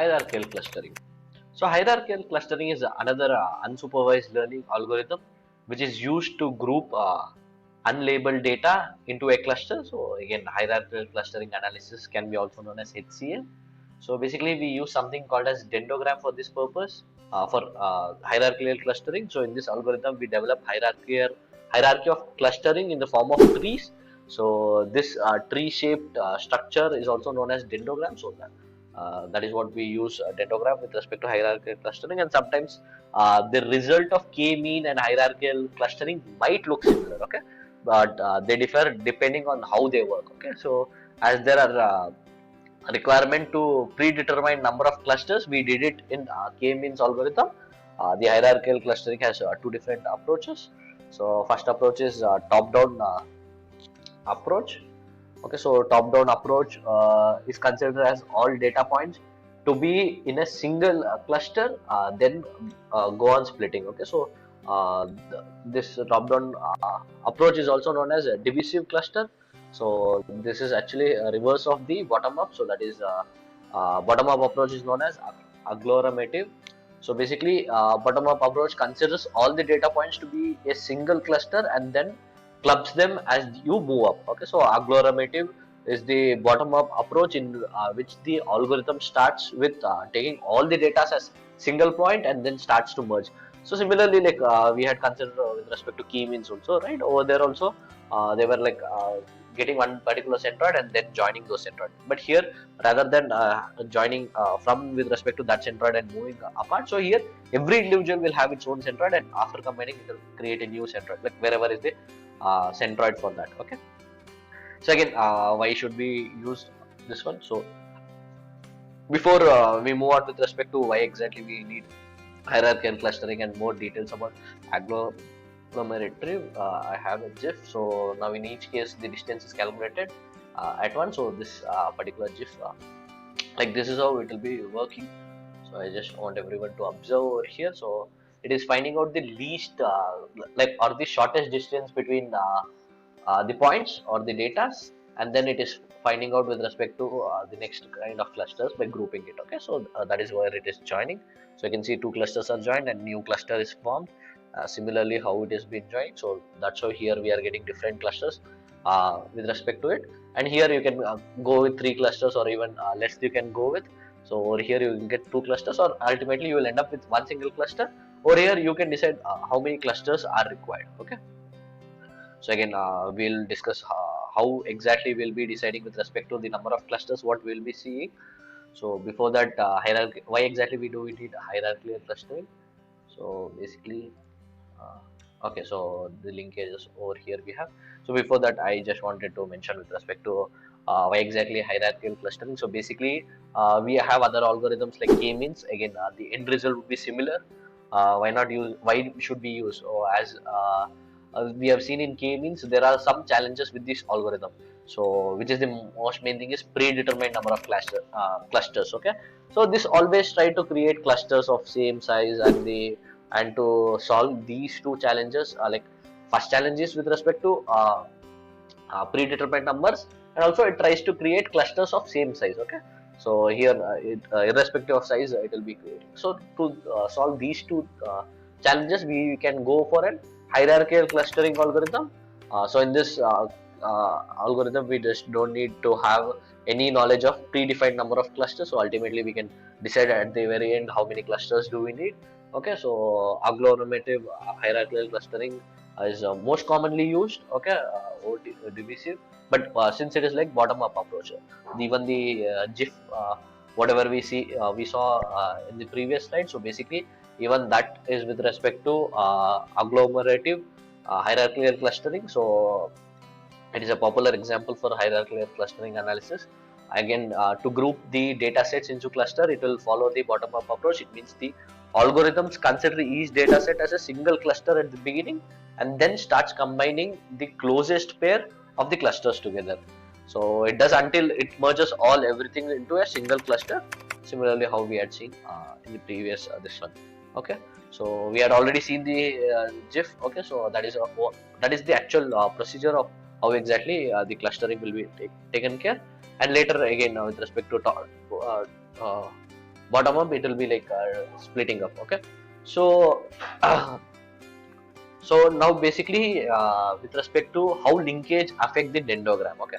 hierarchical clustering. So hierarchical clustering is another unsupervised learning algorithm which is used to group unlabeled data into a cluster. So again, hierarchical clustering analysis can be also known as HCA. So basically, we use something called as dendrogram for this purpose for hierarchical clustering. So in this algorithm, we develop hierarchy of clustering in the form of trees. So this tree-shaped structure is also known as dendrogram. So that is what we use dendrogram with respect to hierarchical clustering. And sometimes the result of k-mean and hierarchical clustering might look similar. Okay, but they differ depending on how they work. Okay, so as there are requirement to predetermine number of clusters, we did it in k-means algorithm. The hierarchical clustering has two different approaches. So first approach is top-down approach. Okay, so top-down approach is considered as all data points to be in a single cluster, then go on splitting. Okay, so this top-down approach is also known as a divisive cluster. So this is actually a reverse of the bottom-up. So that is bottom-up approach is known as agglomerative. So basically, bottom-up approach considers all the data points to be a single cluster and then clubs them as you move up. Okay, so agglomerative is the bottom-up approach in which the algorithm starts with taking all the data as single point and then starts to merge. So similarly, like we had considered with respect to k-means also, right? Over there also, they were like getting one particular centroid and then joining those centroid. But here, rather than joining from with respect to that centroid and moving apart, so here every individual will have its own centroid, and after combining, it will create a new centroid, like wherever is the centroid for that. Okay, so again, why should we use this one? So before we move on with respect to why exactly we need hierarchical clustering and more details about agglomerative, I have a GIF. So now in each case the distance is calculated at once. So this particular GIF, like this is how it will be working. So I just want everyone to observe over here. So it is finding out the least like or the shortest distance between the points or the datas, and then it is finding out with respect to the next kind of clusters by grouping it. Okay, so that is where it is joining. So you can see two clusters are joined and new cluster is formed. Similarly, how it is being joined. So that's how here we are getting different clusters with respect to it. And here you can go with three clusters or even less you can go with. So over here you will get two clusters, or ultimately you will end up with one single cluster. Over here you can decide how many clusters are required. Okay. So again, we'll discuss how exactly we'll be deciding with respect to the number of clusters, what we'll be seeing. So before that, hierarchy, why exactly we need hierarchical clustering? So basically, okay, so the linkages over here we have. So before that, I just wanted to mention with respect to why exactly hierarchical clustering. So basically, we have other algorithms like k-means. Again, the end result would be similar. Why not use? Why should we use? So as we have seen in k-means, there are some challenges with this algorithm. So which is the most main thing is predetermined number of clusters. Okay, so this always try to create clusters of same size, and to solve these two challenges, like first challenge is with respect to predetermined numbers, and also it tries to create clusters of same size. Okay, so here irrespective of size it will be created. So to solve these two challenges, we can go for an hierarchical clustering algorithm. So in this algorithm, we just don't need to have any knowledge of predefined number of clusters. So ultimately we can decide at the very end how many clusters do we need. Okay, so agglomerative hierarchical clustering is most commonly used. Okay, or divisive, but since it is like bottom up approach, even the GIF, whatever we saw in the previous slide. So basically, even that is with respect to agglomerative hierarchical clustering. So it is a popular example for hierarchical clustering analysis. Again, to group the data sets into cluster, it will follow the bottom up approach. It means the algorithms consider each data set as a single cluster at the beginning and then starts combining the closest pair of the clusters together. So it does until it merges all everything into a single cluster. Similarly, how we had seen in the previous this one. Okay, so we had already seen the GIF. Okay, so that is the actual procedure of how exactly the clustering will be taken care. And later again with respect to bottom up it will be like splitting up. Okay, so so now basically with respect to how linkage affect the dendrogram. Okay,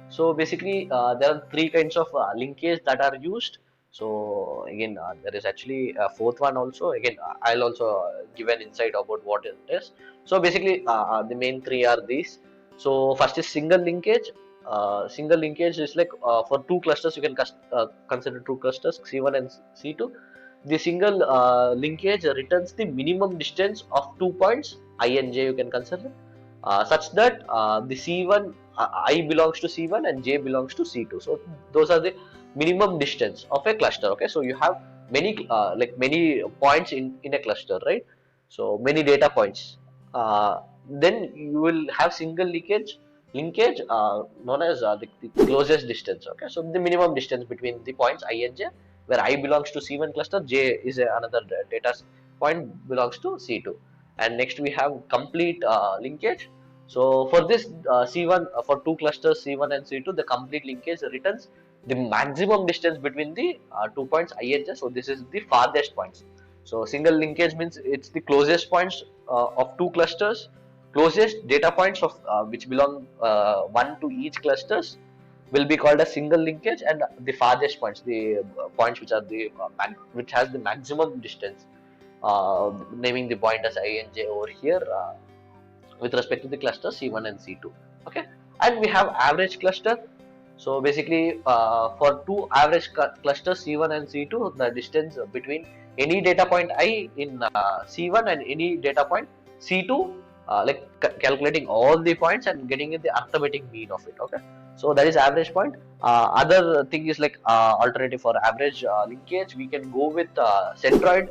so basically there are three kinds of linkage that are used. So again there is actually a fourth one also. Again I'll also give an insight about what it is. So basically the main three are these. So first is single linkage. Single linkage is like for two clusters you can consider two clusters C1 and C2. The single linkage returns the minimum distance of 2 points I and j you can consider, such that the C1 I belongs to C1 and j belongs to C2. So those are the minimum distance of a cluster. Okay, so you have many like many points in a cluster, right? So many data points. Then you will have single linkage known as the closest distance. Okay, so the minimum distance between the points I and j, where I belongs to C1 cluster, j is another data point belongs to C2. And next we have complete linkage. So for this C1 for two clusters C1 and C2, the complete linkage returns the maximum distance between the 2 points I and j. So this is the farthest points. So single linkage means it's the closest points of two clusters, closest data points of which belong one to each clusters will be called a single linkage, and the farthest points, the points which are the which has the maximum distance, naming the point as I and j over here with respect to the cluster C1 and C2. Okay, and we have average cluster. So basically, for two average clusters C1 and C2, the distance between any data point I in C1 and any data point C2, like calculating all the points and getting the arithmetic mean of it. Okay, so that is average point. Other thing is like alternative for average linkage, we can go with centroid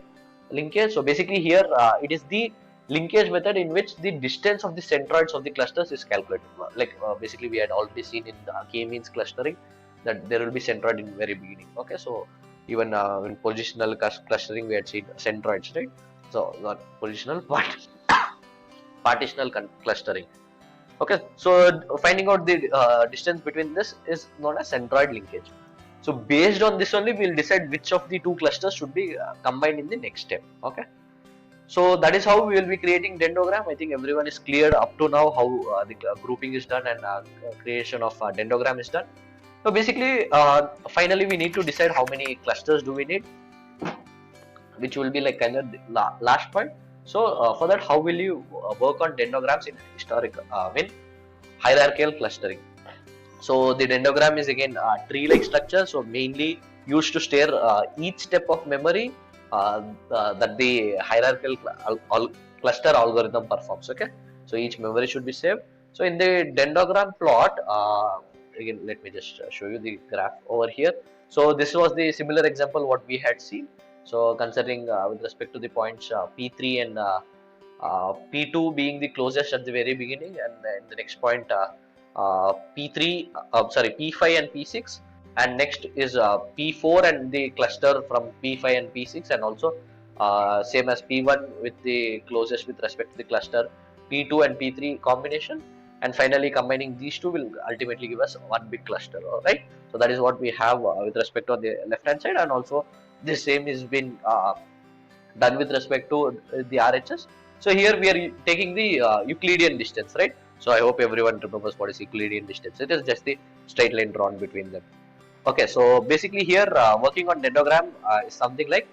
linkage. So basically here it is the linkage method in which the distance of the centroids of the clusters is calculated. Like basically we had already seen in the k-means clustering that there will be centroid in very beginning. Okay, so even in positional clustering we had seen centroids, right? So not positional but partitional clustering. Okay, so finding out the distance between this is known as centroid linkage. So based on this only we'll decide which of the two clusters should be combined in the next step. Okay, so that is how we will be creating dendrogram. I think everyone is clear up to now how the grouping is done and creation of dendrogram is done. So basically, finally we need to decide how many clusters do we need, which will be like kind of the last point. So for that, how will you work on dendrograms in in hierarchical clustering? So the dendrogram is again tree-like structure. So mainly used to store each step of memory that the hierarchical cluster algorithm performs. Okay, so each memory should be saved. So in the dendrogram plot, again let me just show you the graph over here. So this was the similar example what we had seen. So considering with respect to the points P3 and P2 being the closest at the very beginning, and then the next point P3, sorry, P5 and P6, and next is P4 and the cluster from P5 and P6, and also same as P1 with the closest with respect to the cluster P2 and P3 combination, and finally combining these two will ultimately give us one big cluster. All right, so that is what we have with respect to the left hand side, and also the same is been done with respect to the RHS. So here we are taking the Euclidean distance, right? So I hope everyone remembers what is Euclidean distance. It is just the straight line drawn between them. Okay, so basically here working on dendrogram is something like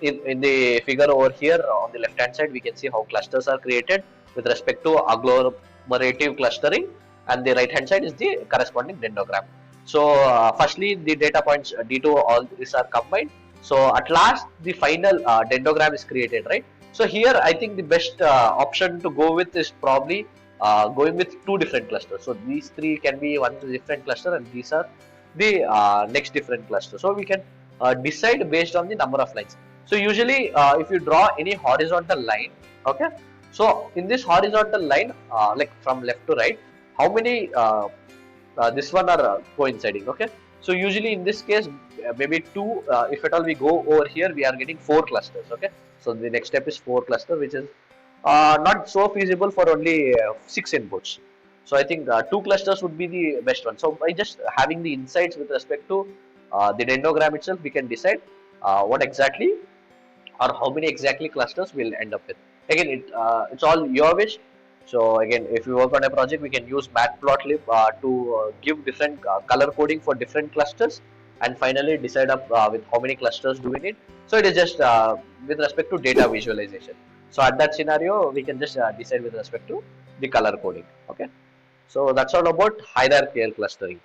in the figure over here on the left hand side we can see how clusters are created with respect to agglomerative clustering, and the right hand side is the corresponding dendrogram. So firstly the data points D2 all these are combined. So at last the final dendrogram is created, right? So here I think the best option to go with is probably going with two different clusters. So these three can be one different cluster, and these are the next different cluster. So we can decide based on the number of lines. So usually if you draw any horizontal line, okay, so in this horizontal line like from left to right, how many this one are coinciding? Okay, so usually in this case maybe two, if at all we go over here we are getting four clusters. Okay, so the next step is four cluster, which is not so feasible for only 6 inputs. So I think two clusters would be the best one. So by just having the insights with respect to the dendrogram itself, we can decide what exactly or how many exactly clusters we'll end up with. Again, it's all your wish. So again, if you work on a project, we can use matplotlib to give different color coding for different clusters, and finally decide up with how many clusters do we need. So it is just with respect to data visualization. So at that scenario, we can just decide with respect to the color coding. Okay. So that's all about hierarchical clustering.